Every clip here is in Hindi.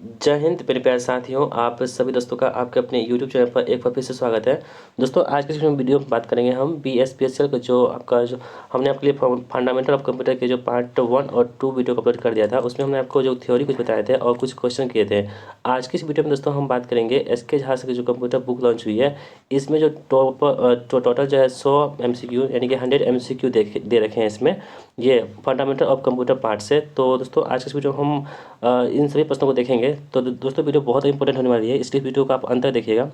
जय हिंद मेरे प्यारे साथियों, आप सभी दोस्तों का आपके अपने YouTube चैनल पर एक बार फिर से स्वागत है। दोस्तों आज के इस वीडियो में बात करेंगे हम BSPSL का जो हमने आपके लिए फंडामेंटल ऑफ कंप्यूटर के जो पार्ट 1 और 2 वीडियो को अपलोड कर दिया था, उसमें हमने आपको जो थ्योरी कुछ बताए थे और कुछ क्वेश्चन किए थे। आज की इस वीडियो में दोस्तों हम बात करेंगे SK झा से जो कंप्यूटर बुक लॉन्च हुई है, इसमें जो टोटल जो है 100 MCQ यानी कि 100 MCQ दे रखे हैं इसमें, ये फंडामेंटल ऑफ कंप्यूटर पार्ट से। तो दोस्तों आज के इस वीडियो में हम इन सभी प्रश्नों को देखेंगे। तो दोस्तों वीडियो बहुत ही इंपॉर्टेंट होने वाली है, इसलिए वीडियो को आप अंत तक देखिएगा।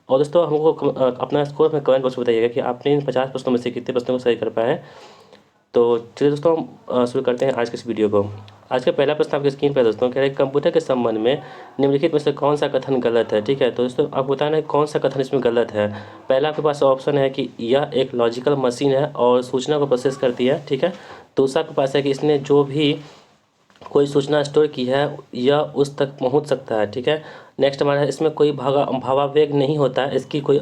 और दोस्तों हमको अपना स्कोर अपने कमेंट बॉक्स में बताइएगा कि आपने इन 50 प्रश्नों में से कितने प्रश्नों को सही कर पाए हैं। तो चलिए दोस्तों हम शुरू करते हैं आज के इस वीडियो को। आज का पहला प्रश्न आपकी स्क्रीन पर है दोस्तों, कह रहे हैं कंप्यूटर के संबंध में निम्नलिखित में से कौन सा कथन गलत है। ठीक है, तो दोस्तों आप बताना है कौन सा कथन इसमें गलत है। पहला आपके पास ऑप्शन है कि यह एक लॉजिकल मशीन है और सूचना को प्रोसेस करती है। ठीक है, दूसरा आपके पास है कि इसने जो भी कोई सूचना स्टोर की है यह उस तक पहुंच सकता है। ठीक है, नेक्स्ट हमारा है इसमें कोई भावावेग नहीं होता है, इसकी कोई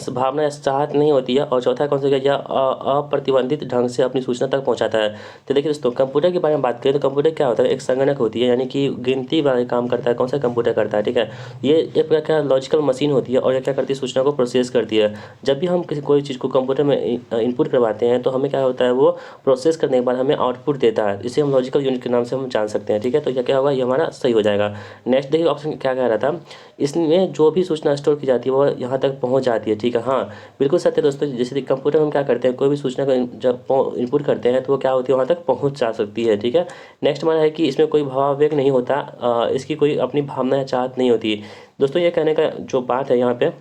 भावना या चाहत नहीं होती है। और चौथा कौन सा, यह अप्रतिबंधित ढंग से अपनी सूचना तक पहुंचाता है। तो देखिए दोस्तों कंप्यूटर के बारे में बात करें तो कंप्यूटर क्या होता है, एक संगणक होती है, यानी कि गिनती वाला काम करता है। कौन सा कंप्यूटर करता है, ठीक है, ये एक प्रकार का लॉजिकल मशीन होती है और ये क्या करती है, सूचना को प्रोसेस करती है। जब भी हम कोई चीज़ को कंप्यूटर में इनपुट करवाते हैं तो हमें क्या होता है, वो प्रोसेस करने के बाद हमें आउटपुट देता है। इसे हम लॉजिकल यूनिट के नाम से हम जान सकते हैं। ठीक है, तो यह क्या होगा, ये हमारा सही हो जाएगा। नेक्स्ट देखिए ऑप्शन क्या कह रहा था, इसमें जो भी सूचना स्टोर की जाती है वो यहाँ तक पहुँच जाती है। ठीक है, हाँ बिल्कुल सत्य दोस्तों। जैसे कंप्यूटर में हम क्या करते हैं, कोई भी सूचना को जब इनपुट करते हैं तो वो क्या होती है, वहाँ तक पहुँच जा सकती है। ठीक है, नेक्स्ट हमारा है कि इसमें कोई भावावेग नहीं होता, इसकी कोई अपनी भावना या चाहत नहीं होती। दोस्तों ये कहने का जो बात है यहाँ पे,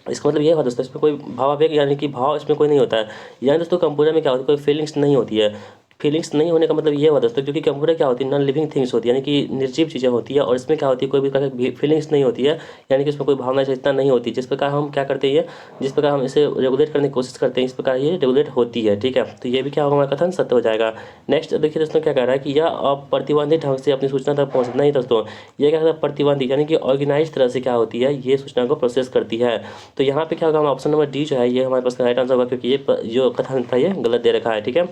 इसका मतलब ये हुआ दोस्तों, इसमें कोई भावावेग यानी कि भाव इसमें कोई नहीं होता है। यानी दोस्तों कंप्यूटर में क्या होता है, कोई फीलिंग्स नहीं होती है। फीलिंग्स नहीं होने का मतलब ये हुआ दोस्तों, क्योंकि कंप्यूटर क्या होती है, नॉन लिविंग थिंग्स होती है, यानी कि निर्जीव चीज़ें होती है। और इसमें क्या होती है, कोई भी प्रकार की फीलिंग्स नहीं होती है, यानी कि इसमें कोई भावना चेतना नहीं होती। जिस प्रकार हम क्या करते हैं, जिस प्रकार हम इसे रेगुलेट करने की कोशिश करते हैं, इस प्रकार ये रेगुलेट होती है। ठीक है, तो ये भी क्या होगा, हमारा कथन सत्य हो जाएगा। नेक्स्ट देखिए दोस्तों क्या कह रहा है कि यह अप्रतिबंधित ढंग से अपनी सूचना तक पहुँचना नहीं दोस्तों, ये क्या है, प्रतिबंधित यानी कि ऑर्गेनाइज तरह से क्या होती है, ये सूचना को प्रोसेस करती है। तो यहाँ पे क्या होगा, हम ऑप्शन नंबर डी जो है ये हमारे पास राइट आंसर होगा, क्योंकि ये जो कथन था ये गलत दे रखा है। ठीक है,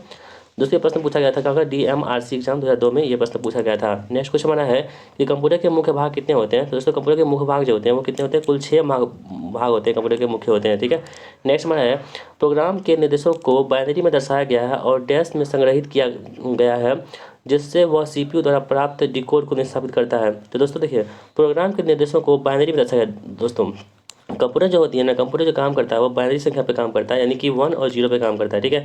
दूसरे प्रश्न पूछा गया था क्या होगा, DMRC एग्जाम 2002 में ये प्रश्न पूछा गया था। नेक्स्ट क्वेश्चन हमारा है कि कंप्यूटर के मुख्य भाग कितने होते हैं। तो दोस्तों कंप्यूटर के मुख्य भाग जो होते हैं वो कितने होते हैं, कुल 6 भाग होते हैं कंप्यूटर के मुख्य होते हैं। ठीक है, नेक्स्ट हमारा है प्रोग्राम के निर्देशों को बाइनरी में दर्शाया गया है और डैश में संग्रहित किया गया है, जिससे वह CPU द्वारा प्राप्त डिकोड को निष्पादित करता है। तो दोस्तों देखिए प्रोग्राम के निर्देशों को बाइनरी में दर्शाया गया दोस्तों। कंप्यूटर जो होती है ना, कंप्यूटर जो काम करता है वो बाइनरी संख्या पे काम करता है, यानी कि 1 और 0 पे काम करता है। ठीक है,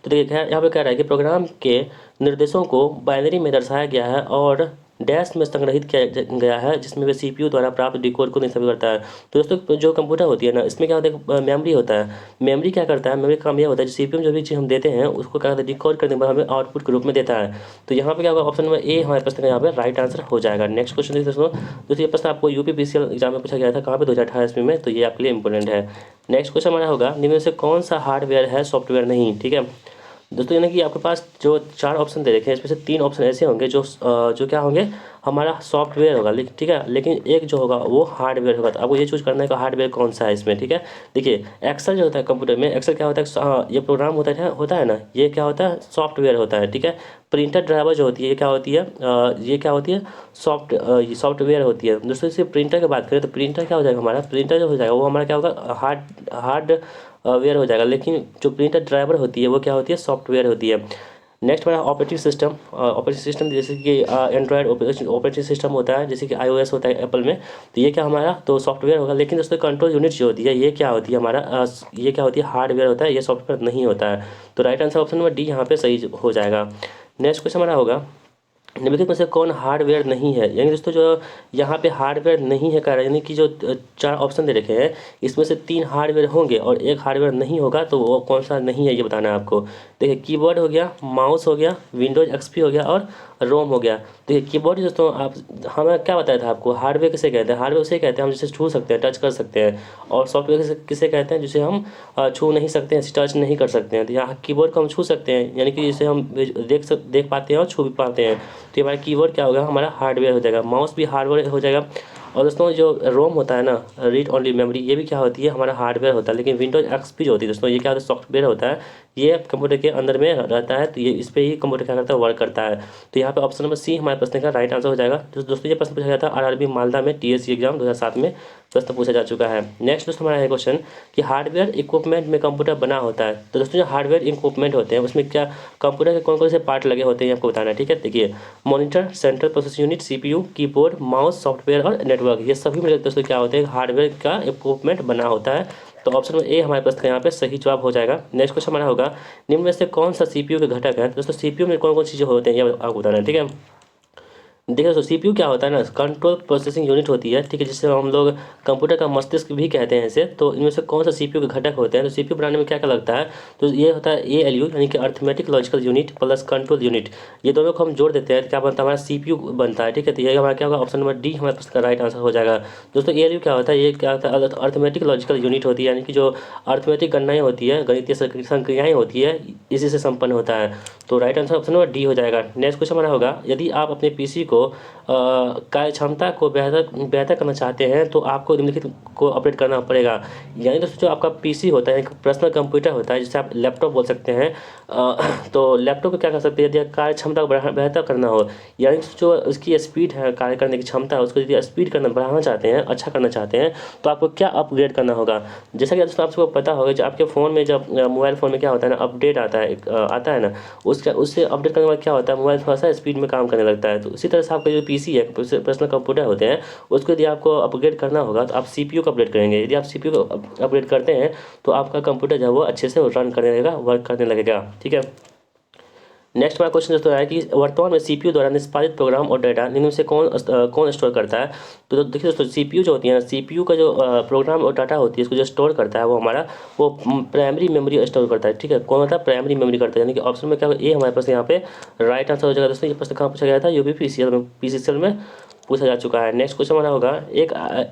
तो देखिए यहाँ पे कह रहा है कि प्रोग्राम के निर्देशों को बाइनरी में दर्शाया गया है और डैश में संग्रहित किया गया है, जिसमें वे CPU द्वारा प्राप्त डिकोड को निष्पादित करता है। तो दोस्तों जो कंप्यूटर होती है ना, इसमें क्या होता है, मेमोरी होता है। मेमोरी क्या करता है, मेमोरी का काम यह होता है, CPU में जो भी चीज़ हम देते हैं उसको क्या करता है, डिकोड करने के बाद हमें आउटपुट के रूप में देता है। तो यहाँ पे क्या होगा, ऑप्शन नंबर ए हमारे प्रश्न का यहाँ पे राइट आंसर हो जाएगा। नेक्स्ट क्वेश्चन देखिए दोस्तों, ये प्रश्न आपको UPPCL एग्जाम में पूछा गया था, कहाँ पे 2018 में, तो ये आपके लिए इंपॉर्टेंट है। नेक्स्ट क्वेश्चन हमारा होगा, निम्न में से कौन सा हार्डवेयर है सॉफ्टवेयर नहीं। ठीक है दोस्तों, यानी कि आपके पास जो 4 ऑप्शन दे रखे हैं, इसमें से 3 ऑप्शन ऐसे होंगे जो क्या होंगे, हमारा सॉफ्टवेयर होगा। लेकिन ठीक है, लेकिन एक जो होगा वो हार्डवेयर होगा। तो आपको ये चूज करना है कि हार्डवेयर कौन सा है इसमें। ठीक है, देखिए एक्सेल जो होता है कंप्यूटर में, एक्सेल क्या होता है, ये प्रोग्राम होता है ना, ये क्या होता है, सॉफ्टवेयर होता है। ठीक है, प्रिंटर ड्राइवर जो होती है ये क्या होती है, ये क्या होती है, सॉफ्टवेयर होती है। दोस्तों इसे प्रिंटर की बात करें तो प्रिंटर क्या हो जाएगा, हमारा प्रिंटर जो हो जाएगा वो हमारा क्या होगा, हार्डवेयर हो जाएगा। लेकिन जो प्रिंटर ड्राइवर होती है वो क्या होती है, सॉफ्टवेयर होती है। नेक्स्ट हमारा ऑपरेटिंग सिस्टम जैसे कि एंड्रॉयड ऑपरेटिंग सिस्टम होता है, जैसे कि iOS होता है एप्पल में, तो ये क्या हमारा तो सॉफ्टवेयर होगा। लेकिन दोस्तों कंट्रोल यूनिट जो होती है ये क्या होती है, हमारा ये क्या होती है, हार्डवेयर होता है, ये सॉफ्टवेयर नहीं होता है। तो right answer option number D यहाँ पे सही हो जाएगा। नेक्स्ट क्वेश्चन हमारा होगा, निम्नलिखित में से कौन हार्डवेयर नहीं है। यानी दोस्तों जो यहाँ पे हार्डवेयर नहीं है कह रहा है, यानी कि जो 4 ऑप्शन दे रखे हैं इसमें से 3 हार्डवेयर होंगे और एक हार्डवेयर नहीं होगा, तो वो कौन सा नहीं है ये बताना है आपको। देखिए कीबोर्ड हो गया, माउस हो गया, विंडोज XP हो गया और रोम हो गया। देखिए कीबोर्ड दोस्तों आप, हमें क्या बताया था आपको, हार्डवेयर किसे कहते हैं, हार्डवेयर उसे कहते हैं हम जिसे छू सकते हैं, टच कर सकते हैं। और सॉफ्टवेयर किसे कहते हैं, जिसे हम छू नहीं सकते हैं, टच नहीं कर सकते हैं। तो यहाँ कीबोर्ड को हम छू सकते हैं, यानी कि जिसे हम देख पाते हैं और छू भी पाते हैं। तो हमारा कीबोर्ड क्या होगा, हमारा हार्डवेयर हो जाएगा। माउस भी हार्डवेयर हो जाएगा और दोस्तों जो रोम होता है ना, रीड ओनली मेमोरी, ये भी क्या होती है, हमारा हार्डवेयर होता है। लेकिन विंडोज एक्सपी जो होती है दोस्तों, ये क्या होता है, सॉफ्टवेयर होता है, ये कंप्यूटर के अंदर में रहता है। तो ये इस पर ही कंप्यूटर क्या करता है, वर्क करता है। तो यहाँ पे ऑप्शन नंबर सी हमारे प्रश्न का राइट आंसर हो जाएगा। दोस्तों ये प्रश्न पूछा गया था आरआरबी मालदा में टीएससी एग्जाम 2007 में प्रश्न पूछा जा चुका है। नेक्स्ट दोस्तों हमारा है क्वेश्चन कि हार्डवेयर इक्विपमेंट में कंप्यूटर बना होता है। तो दोस्तों जो हार्डवेयर इक्विपमेंट होते हैं उसमें क्या कंप्यूटर के कौन कौन से पार्ट लगे होते हैं आपको बताना है, ठीक है। देखिए, monitor, central processing unit, CPU, keyboard, mouse, software और नेटवर्क, ये सभी मिलकर दोस्तों क्या होते हैं, हार्डवेयर का इक्विपमेंट बना होता है। तो ऑप्शन ए हमारे पास यहाँ पे सही जवाब हो जाएगा। नेक्स्ट क्वेश्चन हमारा होगा, निम्न में से कौन सा सीपीयू के घटक है। दोस्तों सीपीयू में कौन कौन चीज़ें होते हैं ये आपको बताना है, ठीक है। देखिए दोस्तों, सीपीयू क्या होता है ना, कंट्रोल प्रोसेसिंग यूनिट होती है, ठीक है, जिससे हम लोग कंप्यूटर का मस्तिष्क भी कहते हैं इसे। तो इनमें से कौन सा सीपीयू के घटक होते हैं, तो सीपीयू बनाने में क्या क्या लगता है, तो ये होता है एएलयू यानी कि arithmetic logical unit plus control unit. ये दोनों को हम जोड़ देते हैं तो क्या बनता है, हमारा सीपीयू बनता है, ठीक है। तो ये हमारा क्या होगा, ऑप्शन नंबर डी हमारे पास का राइट आंसर हो जाएगा। दोस्तों एएलयू क्या होता है, ये क्या होता है, अर्थमेटिक लॉजिकल यूनिट होती है, यानी कि जो अर्थमेटिक गणनाएँ होती है, गणितीय संक्रियाएँ होती है, इसी से संपन्न होता है। तो right answer option number D हो जाएगा। नेक्स्ट क्वेश्चन हमारा होगा, यदि आप अपने पीसी को कार्य क्षमता को बेहतर बेहतर करना चाहते हैं तो आपको निम्नलिखित को अपडेट करना पड़ेगा। यानी दोस्तों जो आपका पीसी होता है, एक पर्सनल कंप्यूटर होता है, जिसे आप लैपटॉप बोल सकते हैं। तो लैपटॉप को क्या कर सकते हैं, यदि कार्य क्षमता को बेहतर करना हो, यानी जो उसकी स्पीड है, कार्य करने की क्षमता है, उसको यदि स्पीड करना बढ़ाना चाहते हैं, अच्छा करना चाहते हैं, तो आपको क्या अपग्रेड करना होगा। जैसा कि दोस्तों आपको पता होगा, जो आपके फ़ोन में, जब मोबाइल फ़ोन में क्या होता है ना, अपडेट आता है, ना, उससे अपडेट करने के बाद क्या होता है, मोबाइल थोड़ा सा स्पीड में काम करने लगता है। तो इसी तरह से आपका जो पीसी है, पर्सनल कंप्यूटर होते हैं, उसको यदि आपको अपग्रेड करना होगा तो आप सीपीयू को अपग्रेड करेंगे। यदि आप सीपीयू को अपग्रेड करते हैं तो आपका कंप्यूटर जो है वो अच्छे से रन करने लगेगा, वर्क करने लगेगा, ठीक है। नेक्स्ट हमारा क्वेश्चन दोस्तों है कि वर्तमान में सीपीयू द्वारा निष्पादित प्रोग्राम और डेटा निम्न में से कौन स्टोर करता है। तो देखिए दोस्तों, सीपीयू जो होती है ना, सीपीयू का जो प्रोग्राम और डाटा होती है, इसको जो स्टोर करता है वो हमारा वो प्राइमरी मेमोरी स्टोर करता है, ठीक है। कौन होता है, प्राइमरी मेमोरी करता है। यानी कि ऑप्शन में क्या होगा, ए हमारे पास यहाँ पे राइट आंसर हो जाएगा। दोस्तों ये प्रश्न कहाँ पूछा गया था, यूपीपीसीएल में, पीसीसीएल में पूछा जा चुका है। नेक्स्ट क्वेश्चन हमारा होगा,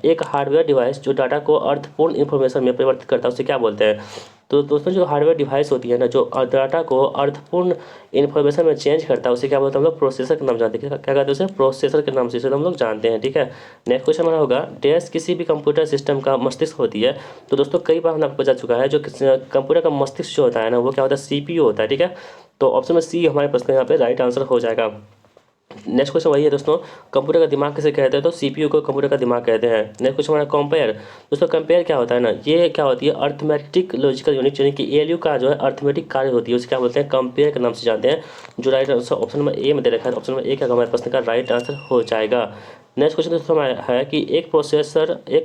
एक हार्डवेयर डिवाइस जो डाटा को अर्थपूर्ण इन्फॉर्मेशन में परिवर्तित करता है उसे क्या बोलते हैं। तो दोस्तों जो हार्डवेयर डिवाइस होती है ना, जो डाटा को अर्थपूर्ण इन्फॉर्मेशन में चेंज करता है उसे क्या बोलते हैं हम लोग, प्रोसेसर के नाम जानते हैं। क्या कहते हैं उसे, प्रोसेसर के नाम से इसे हम लोग जानते हैं, ठीक है। नेक्स्ट क्वेश्चन हमारा होगा, डैश किसी भी कंप्यूटर सिस्टम का मस्तिष्क होती है। तो दोस्तों कई बार हमने आपको बता चुका है, जो कंप्यूटर का मस्तिष्क जो होता है ना, वो क्या होता है, सीपीयू होता है, ठीक है। तो ऑप्शन में सी हमारे पास यहाँ पे राइट आंसर हो जाएगा। नेक्स्ट क्वेश्चन वही है दोस्तों, कंप्यूटर का दिमाग किसे कहते हैं, तो सीपीयू को कंप्यूटर का दिमाग कहते हैं। नेक्स्ट क्वेश्चन हमारा कंपेयर। दोस्तों कंपेयर क्या होता है ना, ये क्या होती है, अर्थमेटिक लॉजिकल यूनिट, यानी कि एएलयू का जो है अर्थमेटिक कार्य होती है, उसे क्या बोलते हैं, कंपेयर के नाम से जानते हैं। जो right answer option number A में दे रखा है, ऑप्शन नंबर ए क्या हमारे प्रश्न का राइट आंसर हो जाएगा। नेक्स्ट क्वेश्चन दोस्तों हमारा है कि एक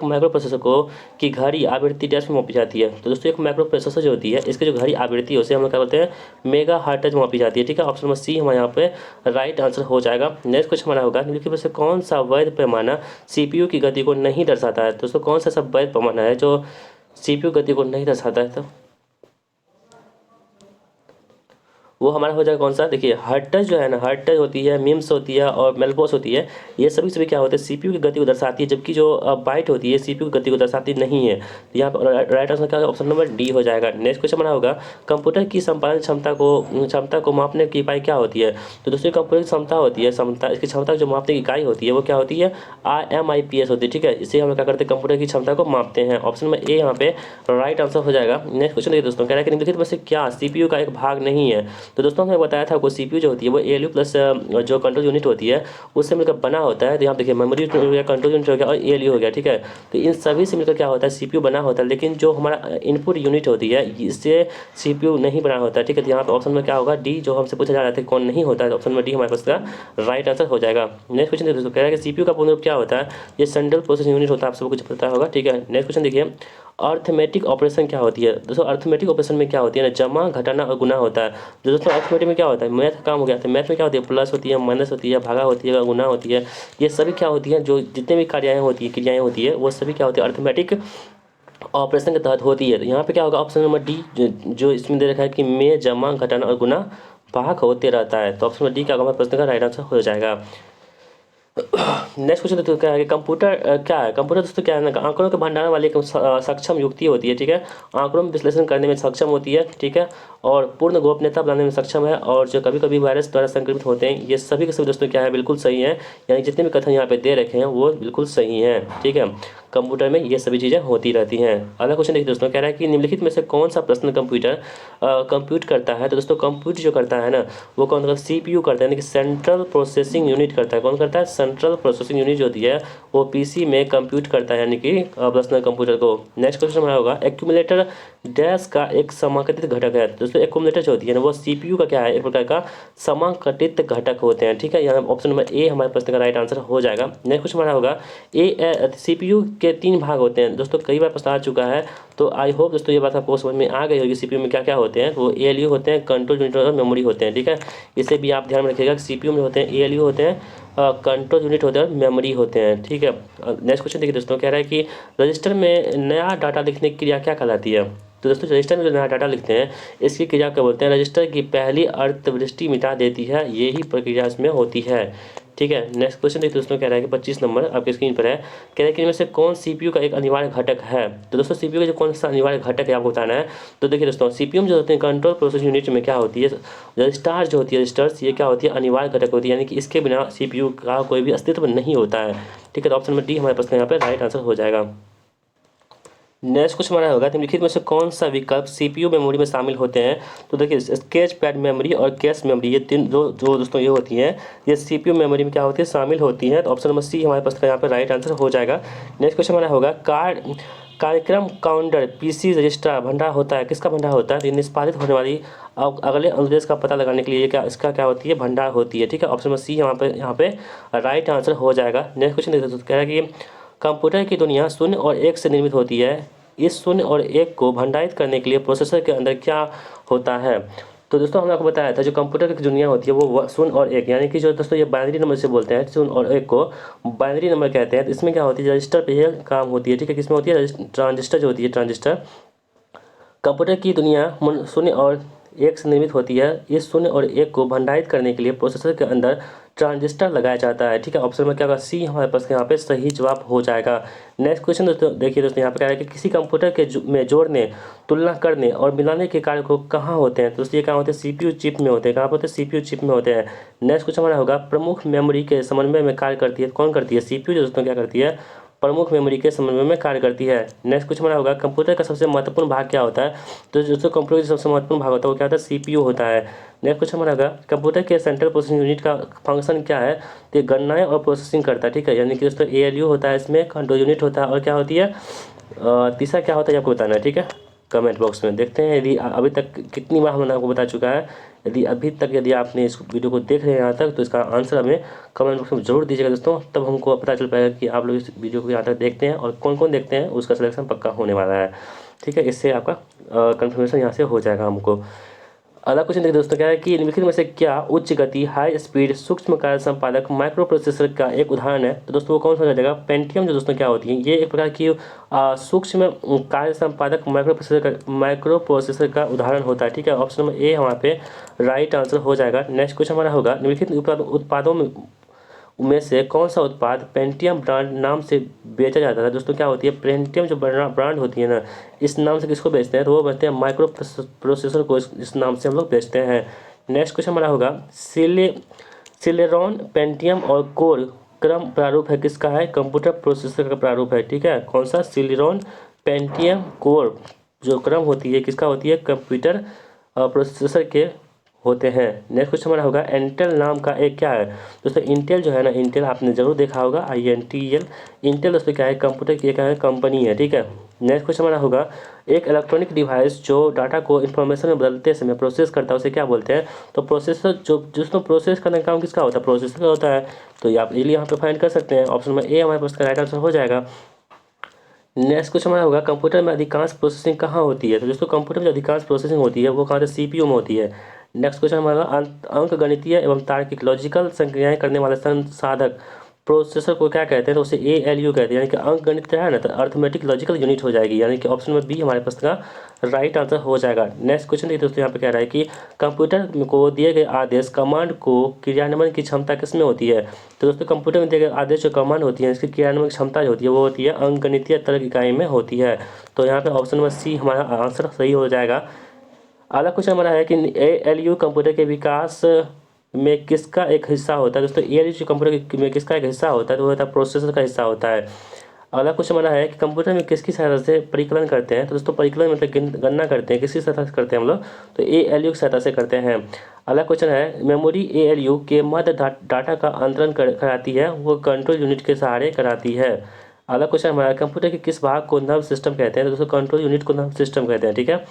माइक्रो प्रोसेसर को की घड़ी आवृत्ति डैश में मापी जाती है। तो दोस्तों एक माइक्रो प्रोसेसर जो होती है, इसकी जो घड़ी आवृत्ति है उसे हम लोग क्या बोलते हैं, मेगा हर्ट्ज में मापी जाती है, ठीक है। ऑप्शन नंबर सी हमारे यहाँ पे राइट आंसर हो जाएगा। नेक्स्ट क्वेश्चन हमारा होगा, निम्नलिखित में से कौन सा वैध पैमाना सीपीयू की गति को नहीं दर्शाता है। दोस्तों कौन सा सब वैध पैमाना है जो सीपीयू गति को नहीं दर्शाता है, तो वो हमारा हो जाएगा कौन सा, देखिए हर्ट्ज जो है ना, हर्ट्ज होती है, मिम्स होती है और मेल्बोस होती है, ये सभी क्या होते हैं, सीपीयू की गति को दर्शाती है, जबकि जो बाइट होती है सीपीयू की गति को दर्शाती नहीं है। तो यहाँ पर राइट आंसर क्या होगा, ऑप्शन नंबर डी हो जाएगा। नेक्स्ट क्वेश्चन हमारा होगा, कंप्यूटर की संपादन क्षमता को मापने की इकाई क्या होती है। तो दोस्तों कंप्यूटर की क्षमता होती है, इसकी क्षमता जो मापने की इकाई होती है वो क्या होती है, RMIPS होती है, ठीक है। इससे हम लोग क्या करते हैं, कंप्यूटर की क्षमता को मापते हैं। ऑप्शन नंबर ए यहाँ पे राइट आंसर हो जाएगा। नेक्स्ट क्वेश्चन देखिए दोस्तों, कह रहा है कि निम्नलिखित में से क्या सीपीयू का एक भाग नहीं है। तो दोस्तों हमने बताया था आपको, सीपीयू जो होती है वो एएलयू प्लस जो कंट्रोल यूनिट होती है उससे मिलकर बना होता है। तो यहाँ देखिए मेमोरी हो गया, कंट्रोल यूनिट हो गया और एएलयू हो गया, ठीक है। तो इन सभी से मिलकर क्या होता है, सीपीयू बना होता है। लेकिन जो हमारा इनपुट यूनिट होती है इससे सीपीयू नहीं बना होता है, ठीक है। तो यहाँ पे ऑप्शन में क्या होगा, डी, जो हमसे पूछा जा रहा था कौन नहीं होता है, ऑप्शन में डी हमारे पास का राइट आंसर हो जाएगा। नेक्स्ट क्वेश्चन दोस्तों, कह रहा है कि सीपीयू का पूर्ण रूप क्या होता है, ये सेंट्रल प्रोसेसिंग यूनिट होता है, आप सबको कुछ पता होगा, ठीक है। नेक्स्ट क्वेश्चन देखिए, अर्थमेटिक ऑपरेशन क्या होती है। दोस्तों अर्थमेटिक ऑपरेशन में क्या होती है ना, जमा, घटाना और गुना होता है। जो दोस्तों अर्थमेटिक में क्या होता है, मैथ का काम हो गया। तो मैथ में क्या होती है, प्लस होती है, माइनस होती है, भागा होती है, गुना होती है, ये सभी क्या होती है, जो जितने भी क्रियाएँ होती है वो सभी क्या होती है, अर्थमेटिक ऑपरेशन के तहत होती है। तो यहाँ पे क्या होगा, ऑप्शन नंबर डी, जो इसमें दे रखा है कि में, जमा, घटाना और गुना भाग होते रहता है। तो ऑप्शन नंबर डी क्या होगा, हमारे प्रश्न का राइट आंसर हो जाएगा। नेक्स्ट क्वेश्चन दोस्तों क्या है कि कंप्यूटर क्या है। कंप्यूटर दोस्तों क्या है ना, आंकड़ों के भंडारण वाली एक सक्षम युक्ति होती है, ठीक है। आंकड़ों में विश्लेषण करने में सक्षम होती है, ठीक है, और पूर्ण गोपनीयता बनाने में सक्षम है, और जो कभी कभी वायरस द्वारा संक्रमित होते हैं, ये सभी के सभी दोस्तों क्या है, बिल्कुल सही है। यानी जितने भी कथन यहाँ पे दे रखे हैं वो बिल्कुल सही हैं, ठीक है। कंप्यूटर में ये सभी चीज़ें होती रहती हैं। अगला क्वेश्चन देखिए दोस्तों, कह रहा है कि निम्नलिखित में से कौन सा प्रश्न कंप्यूटर कंप्यूट करता है। तो दोस्तों कंप्यूट जो करता है ना, वो कौन करता है, CPU करता है, यानी कि सेंट्रल प्रोसेसिंग यूनिट करता है। कौन करता है, सेंट्रल प्रोसेसिंग यूनिट जो होती है वो PC में कंप्यूट करता है, यानी कि पर्सनल कंप्यूटर को। नेक्स्ट क्वेश्चन हमारा होगा, एक्यूमुलेटर डैश का एक समाकलित घटक है। दोस्तों एक्यूमुलेटर जो होती है ना, वो CPU का क्या है, एक प्रकार का समाकलित घटक होते हैं, ठीक है। यहाँ ऑप्शन नंबर ए हमारे प्रश्न का राइट आंसर हो जाएगा। नेक्स्ट क्वेश्चन हमारा होगा, CPU के 3 भाग होते हैं। दोस्तों कई बार प्रश्न आ चुका है, तो आई होप दोस्तों ये बात आपको समझ में आ गई होगी। CPU में क्या क्या होते हैं, वो ALU होते हैं, कंट्रोल यूनिट और मेमोरी होते हैं, ठीक है। इसे भी आप ध्यान में रखिएगा कि CPU में होते हैं ALU होते हैं, कंट्रोल यूनिट होते हैं और मेमोरी होते हैं, ठीक है। नेक्स्ट क्वेश्चन देखिए दोस्तों, कह रहा है कि रजिस्टर में नया डाटा लिखने की क्रिया क्या कहलाती है। तो दोस्तों रजिस्टर में जो नया डाटा लिखते हैं इसकी क्रिया क्या बोलते हैं, रजिस्टर की पहली अर्थवृष्टि मिटा देती है, यही प्रक्रिया इसमें होती है, ठीक है। नेक्स्ट क्वेश्चन देखिए दोस्तों, कह रहा है कि 25 नंबर आपकी स्क्रीन पर है। कह रहा है कि इनमें से कौन CPU का एक अनिवार्य घटक है। तो दोस्तों CPU का जो कौन सा अनिवार्य घटक है आपको बताना है। तो देखिए दोस्तों CPU में जो होते हैं कंट्रोल प्रोसेस यूनिट में क्या होती है, रजिस्टर जो होती है, रजिस्टर्स ये क्या होती है, अनिवार्य घटक होती है, यानी कि इसके बिना CPU का कोई भी अस्तित्व नहीं होता है, ठीक है। तो ऑप्शन नंबर डी हमारे पास यहाँ पे राइट आंसर हो जाएगा। नेक्स्ट क्वेश्चन हमारा होगा, निम्नलिखित में से कौन सा विकल्प CPU मेमोरी में शामिल होते हैं। तो देखिए स्केच पैड मेमोरी और कैश मेमोरी, ये तीन जो दोस्तों ये होती हैं, ये CPU मेमोरी में क्या होती है, शामिल होती हैं। तो ऑप्शन नंबर सी हमारे पास यहाँ पे राइट आंसर हो जाएगा। नेक्स्ट क्वेश्चन हमारा होगा, कार्यक्रम काउंटर PC रजिस्टर भंडार होता है, किसका भंडार होता है। तो निष्पादित होने वाली अगले अनुदेश का पता लगाने के लिए क्या इसका क्या होती है, भंडार होती है, ठीक है। ऑप्शन नंबर सी यहाँ पे राइट आंसर हो जाएगा। नेक्स्ट क्वेश्चन देखते कह रहा है कि कंप्यूटर की दुनिया 0 और 1 से निर्मित होती है। इस 0 और 1 को भंडारित करने के लिए प्रोसेसर के अंदर क्या होता है। तो दोस्तों हमने आपको बताया था जो कंप्यूटर की दुनिया होती है वो 0 और 1, यानी कि जो दोस्तों ये बाइनरी नंबर से बोलते हैं, 0 और 1 को बाइनरी नंबर कहते हैं। तो इसमें क्या होती है, रजिस्टर पे ये काम होती है, ठीक है। किसमें होती है, ट्रांजिस्टर जो होती है, ट्रांजिस्टर। कंप्यूटर की दुनिया 0 और 1 से निर्मित होती है। इस 0 और 1 को भंडारित करने के लिए प्रोसेसर के अंदर ट्रांजिस्टर लगाया जाता है, ठीक है। ऑप्शन में क्या होगा, सी हमारे पास यहाँ पे सही जवाब हो जाएगा। नेक्स्ट क्वेश्चन दोस्तों देखिए दोस्तों, यहाँ पे क्या है कि किसी कंप्यूटर के में जोड़ने, तुलना करने और मिलाने के कार्य को कहाँ होते हैं। तो ये कहाँ होते हैं, CPU चिप में होते हैं। कहाँ पर होते हैं, CPU चिप में होते हैं। नेक्स्ट क्वेश्चन हमारा होगा, प्रमुख मेमोरी के समन्वय में कार्य करती है, कौन करती है, CPU जो दोस्तों क्या करती है, प्रमुख मेमोरी के समन्वय में कार्य करती है। नेक्स्ट क्वेश्चन हमारा होगा, कंप्यूटर का सबसे महत्वपूर्ण भाग क्या होता है। तो दोस्तों कंप्यूटर का सबसे महत्वपूर्ण भाग होता है वो क्या होता है, CPU होता है। नेक्स्ट क्वेश्चन हमारा होगा, कंप्यूटर के सेंट्रल प्रोसेसिंग यूनिट का फंक्शन क्या है। तो ये गणनाएं और प्रोसेसिंग करता है, ठीक है। यानी कि दोस्तों ALU होता है, इसमें कंट्रोल यूनिट होता है, और क्या होती है तीसरा क्या होता है आपको बताना है, ठीक है। कमेंट बॉक्स में देखते हैं यदि अभी तक कितनी बार हमने आपको बता चुका है। यदि आपने इस वीडियो को देख रहे हैं यहाँ तक, तो इसका आंसर हमें कमेंट बॉक्स में जरूर दीजिएगा दोस्तों, तब हमको पता चल पाएगा कि आप लोग इस वीडियो को यहाँ तक देखते हैं और कौन कौन देखते हैं, उसका सिलेक्शन पक्का होने वाला है, ठीक है। इससे आपका कन्फर्मेशन यहाँ से हो जाएगा हमको। अगला क्वेश्चन देखिए दोस्तों, क्या है कि निम्नलिखित में से क्या उच्च गति हाई स्पीड सूक्ष्म कार्य संपादक माइक्रो प्रोसेसर का एक उदाहरण है। तो दोस्तों वो कौन सा हो जाएगा, पेंटियम जो दोस्तों क्या होती है, ये एक प्रकार की सूक्ष्म कार्य संपादक माइक्रो प्रोसेसर का उदाहरण होता है, ठीक है। ऑप्शन नंबर ए वहाँ पे राइट आंसर हो जाएगा। नेक्स्ट क्वेश्चन हमारा होगा, निम्नलिखित उत्पादों में से कौन सा उत्पाद पेंटियम ब्रांड नाम से बेचा जाता है। दोस्तों क्या होती है, पेंटियम जो ब्रांड होती है ना, इस नाम से किसको बेचते हैं, तो वो बेचते हैं माइक्रो प्रोसेसर को, इस नाम से हम लोग बेचते हैं। नेक्स्ट क्वेश्चन हमारा होगा, सिलेरॉन पेंटियम और कोर क्रम प्रारूप है, किसका है, कंप्यूटर प्रोसेसर का प्रारूप है, ठीक है। कौन सा, सिलेरॉन पेंटियम कोर जो क्रम होती है किसका होती है, कंप्यूटर प्रोसेसर के होते हैं। नेक्स्ट क्वेश्चन हमारा होगा, इंटेल नाम का एक क्या है। दोस्तों इंटेल जो है ना, इंटेल आपने जरूर देखा होगा, INTEL। इंटेल दोस्तों क्या है, कंप्यूटर की एक कंपनी है, ठीक है। नेक्स्ट क्वेश्चन हमारा होगा, एक इलेक्ट्रॉनिक डिवाइस जो डाटा को इन्फॉर्मेशन में बदलते समय प्रोसेस करता है उसे क्या बोलते हैं। तो प्रोसेसर जो जिसमें प्रोसेस करने का काम किसका होता है, प्रोसेसर का होता है। तो आप इजीली यहाँ पे फाइंड कर सकते हैं। ऑप्शन नंबर ए हमारे पास का राइट आंसर हो जाएगा। नेक्स्ट क्वेश्चन हमारा होगा, कंप्यूटर में अधिकांश प्रोसेसिंग कहाँ होती है। तो दोस्तों कंप्यूटर में जो अधिकांश प्रोसेसिंग होती है वो कहाँ होती है, CPU में होती है। नेक्स्ट क्वेश्चन हमारा, अंक गणितीय एवं तार्किक लॉजिकल संक्रियाएं करने वाले संसाधक प्रोसेसर को क्या कहते हैं, तो उसे ALU कहते हैं, यानी कि अंक गणित है ना, तो अर्थमेटिक लॉजिकल यूनिट हो जाएगी, यानी कि ऑप्शन नंबर बी हमारे प्रश्न का राइट आंसर हो जाएगा। नेक्स्ट क्वेश्चन देखिए दोस्तों, यहाँ पे कह रहा है कि कंप्यूटर को दिए गए आदेश कमांड को क्रियान्वयन की क्षमता किसमें होती है। तो दोस्तों कंप्यूटर में दिए गए आदेश जो कमांड होती है, इसकी क्रियान्वयन की क्षमता जो होती है वो होती है अंकगणितीय तर्क इकाई में होती है। तो यहाँ पे ऑप्शन नंबर सी हमारा आंसर सही हो जाएगा। अगला क्वेश्चन हमारा है कि ALU कंप्यूटर के विकास में किसका एक हिस्सा होता है। दोस्तों ALU कंप्यूटर में किसका एक हिस्सा होता है, तो वो होता है प्रोसेसर का हिस्सा होता है। अगला क्वेश्चन हमारा है कि कंप्यूटर में किसकी सहायता से परिकलन करते हैं। तो दोस्तों परिकलन मतलब गणना करते हैं, किसकी सहायता से करते हैं हम लोग, तो ALU की सहायता से करते हैं। अगला क्वेश्चन है मेमोरी ALU के मध्य डाटा का अंतरण कराती है, वो कंट्रोल यूनिट के सहारे कराती है। अगला क्वेश्चन हमारा कंप्यूटर के किस भाग को नर्व सिस्टम कहते हैं। तो दोस्तों कंट्रोल यूनिट को नर्व सिस्टम कहते हैं, ठीक है।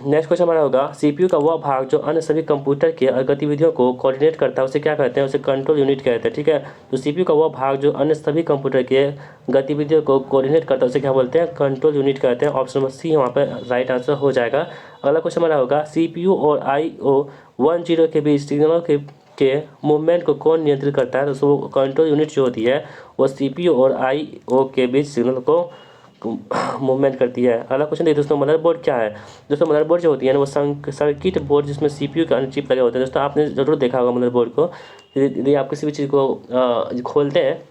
नेक्स्ट क्वेश्चन हमारा होगा CPU का वह भाग जो अन्य सभी कंप्यूटर की गतिविधियों को कोऑर्डिनेट करता है, उसे क्या कहते हैं, उसे कंट्रोल यूनिट कहते हैं, ठीक है। तो CPU का वह भाग जो अन्य सभी कंप्यूटर के गतिविधियों को कोऑर्डिनेट करता है, उसे क्या बोलते हैं, कंट्रोल यूनिट कहते हैं। ऑप्शन नंबर सी वहाँ पर राइट आंसर हो जाएगा। अगला क्वेश्चन हमारा होगा CPU और IO10 के बीच सिग्नलों के मूवमेंट को कौन नियंत्रित करता है। तो कंट्रोल यूनिट जो होती है वो CPU और IO के बीच सिग्नल को मूवमेंट करती है। अगला क्वेश्चन देखिए दोस्तों, मदरबोर्ड क्या है। दोस्तों मदरबोर्ड जो होती है ना वो सर्किट बोर्ड जिसमें CPU के अन्य चिप लगे होते हैं। दोस्तों आपने जरूर देखा होगा मदरबोर्ड को, यदि आप किसी भी चीज़ को खोलते हैं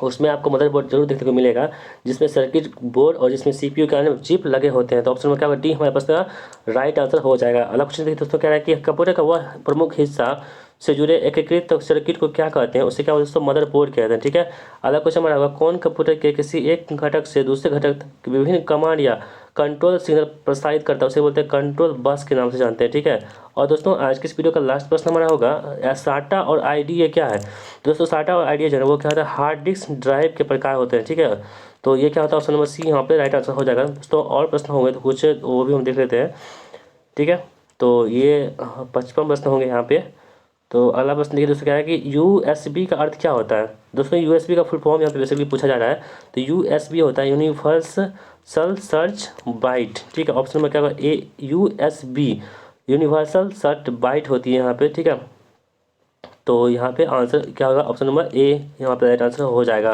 उसमें आपको मदरबोर्ड जरूर देखने को मिलेगा, जिसमें सर्किट बोर्ड और जिसमें CPU के अन्य चिप लगे होते हैं। तो ऑप्शन में क्या डी हमारे पास का राइट आंसर हो जाएगा। अगला क्वेश्चन देखिए दोस्तों, कह रहा है कि कंप्यूटर का वह प्रमुख हिस्सा से जुड़े एकीकृत सर्किट को क्या कहते हैं, उसे क्या दोस्तों मदरबोर्ड कहते हैं, ठीक है। अगला क्वेश्चन हमारा होगा कौन कंप्यूटर के किसी एक घटक से दूसरे घटक तक विभिन्न कमांड या कंट्रोल सिग्नल प्रसारित करता है, उसे बोलते हैं कंट्रोल बस के नाम से जानते हैं, ठीक है। और दोस्तों आज के इस वीडियो का लास्ट प्रश्न हमारा होगा SATA और IDA क्या है। दोस्तों SATA और IDA जो है वो क्या होता है, हार्ड डिस्क ड्राइव के प्रकार होते हैं, ठीक है। तो ये क्या होता है, ऑप्शन नंबर सी यहाँ पे राइट आंसर हो जाएगा। दोस्तों और प्रश्न होंगे तो कुछ वो भी हम देख लेते हैं, ठीक है। तो ये 55 प्रश्न होंगे यहाँ पे। तो अगला प्रश्न देखिए दोस्तों, क्या है कि USB का अर्थ क्या होता है। दोस्तों USB का फुल फॉर्म यहाँ पे बेसिकली पूछा जा रहा है। तो USB होता है यूनिवर्सल सर्च बाइट, ठीक है। ऑप्शन में क्या होगा USB यूनिवर्सल सर्च बाइट होती है यहाँ पे, ठीक है। तो यहाँ पे आंसर क्या होगा, ऑप्शन नंबर A यहाँ पे राइट आंसर हो जाएगा।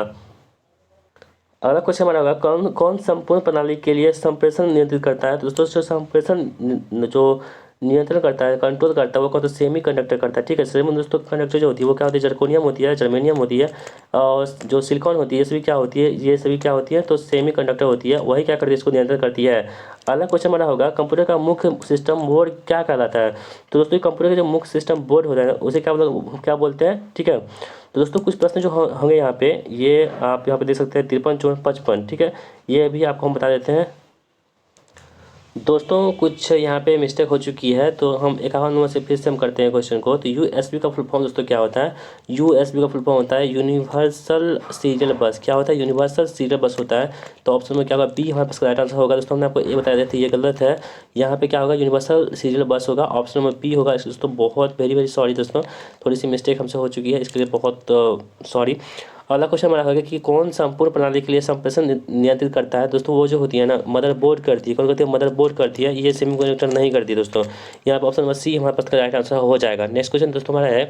अगला क्वेश्चन हमारा होगा कौन कौन संपूर्ण प्रणाली के लिए संप्रेषण नियंत्रित करता है। तो दोस्तों जो संप्रेषण जो नियंत्रण करता है, कंट्रोल करता है, वो कौन सा सेमी कंडक्टर करता है, ठीक है। सेमी दोस्तों कंडक्टर जो होती है वो क्या होती है, जर्कोनियम होती है, जर्मेनियम होती है, और जो सिलिकॉन होती है ये सभी क्या होती है, ये सभी क्या होती है, तो सेमी कंडक्टर होती है, वही क्या करती है, इसको नियंत्रण करती है। अगला क्वेश्चन हमारा होगा कंप्यूटर का मुख्य सिस्टम बोर्ड क्या कहलाता है। तो दोस्तों कंप्यूटर का जो मुख्य सिस्टम बोर्ड होता है उसे क्या बोलते हैं, ठीक है। तो दोस्तों कुछ प्रश्न जो होंगे यहाँ पे, ये आप यहाँ पे देख सकते हैं 53, 54, 55, ठीक है। ये भी आपको हम बता देते हैं। दोस्तों कुछ यहाँ पे मिस्टेक हो चुकी है, तो हम 51 नंबर से फिर से हम करते हैं क्वेश्चन को। तो USB का फुल फॉर्म दोस्तों क्या होता है, USB का फुल फॉर्म होता है यूनिवर्सल सीरियल बस। क्या होता है, यूनिवर्सल सीरियल बस होता है। तो ऑप्शन में क्या होगा, बी हमारे पास राइट आंसर होगा। दोस्तों हमने आपको ये बताया देते ये गलत है, यहाँ पे क्या होगा, यूनिवर्सल सीरियल बस होगा, ऑप्शन नंबर बी होगा। दोस्तों बहुत वेरी सॉरी दोस्तों, थोड़ी सी मिस्टेक हमसे हो चुकी है, इसके लिए बहुत सॉरी। अगला क्वेश्चन हमारा होगा कि कौन संपूर्ण प्रणाली के लिए संप्रेषण नियंत्रित करता है। दोस्तों वो जो होती है ना मदरबोर्ड करती है, कौन करती है, मदरबोर्ड करती है, ये सेमीकंडक्टर नहीं करती है। दोस्तों यहाँ पर ऑप्शन नंबर सी हमारे पास का राइट आंसर हो जाएगा। नेक्स्ट क्वेश्चन दोस्तों हमारा है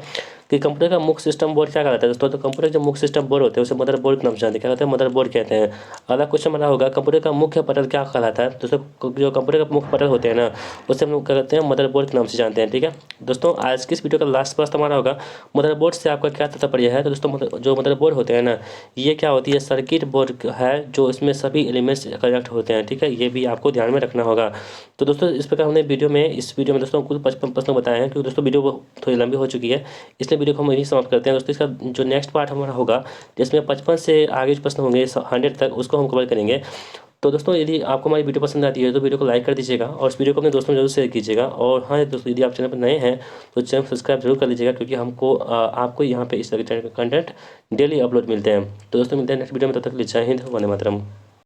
कि कंप्यूटर का मुख्य सिस्टम बोर्ड क्या कहलाता है। दोस्तों तो कंप्यूटर जो मुख्य सिस्टम बोर्ड होते हैं उसे मदरबोर्ड के नाम से जानते हैं, क्या कहते हैं, मदरबोर्ड कहते हैं। अगला क्वेश्चन हमारा होगा कंप्यूटर का मुख्य पटल क्या कहलाता है। दोस्तों जो कंप्यूटर का मुख्य पटल होते हैं ना उसे हम लोग क्या कहते हैं, मदरबोर्ड के नाम से जानते हैं, ठीक है। दोस्तों आज की इस वीडियो का लास्ट प्रश्न हमारा होगा मदरबोर्ड से आपका क्या तात्पर्य है। तो दोस्तों जो मदरबोर्ड होते हैं ना ये क्या होती है, सर्किट बोर्ड है जो इसमें सभी एलिमेंट्स कनेक्ट होते हैं, ठीक है। ये भी आपको ध्यान में रखना होगा। तो दोस्तों इस प्रकार हमने इस वीडियो में दोस्तों कुल 55 प्रश्न बताए हैं, क्योंकि दोस्तों वीडियो थोड़ी लंबी हो चुकी है, इसलिए वीडियो को हम यही समाप्त करते हैं। दोस्तों इसका जो नेक्स्ट पार्ट हमारा होगा जिसमें 55 से आगे जो प्रश्न होंगे 100 तक, उसको हम कवर करेंगे। तो दोस्तों यदि आपको हमारी वीडियो पसंद आती है तो वीडियो को लाइक कर दीजिएगा और इस वीडियो को अपने दोस्तों में जरूर शेयर कीजिएगा। और हाँ दोस्तों यदि आप चैनल पर नए हैं तो चैनल सब्सक्राइब जरूर कर लीजिएगा, क्योंकि हमको आपको यहाँ पे इस तरह के कंटेंट डेली अपलोड मिलते हैं। तो दोस्तों मिलते हैं नेक्स्ट वीडियो में, तब तक के लिए जय हिंद, वंदे मातरम।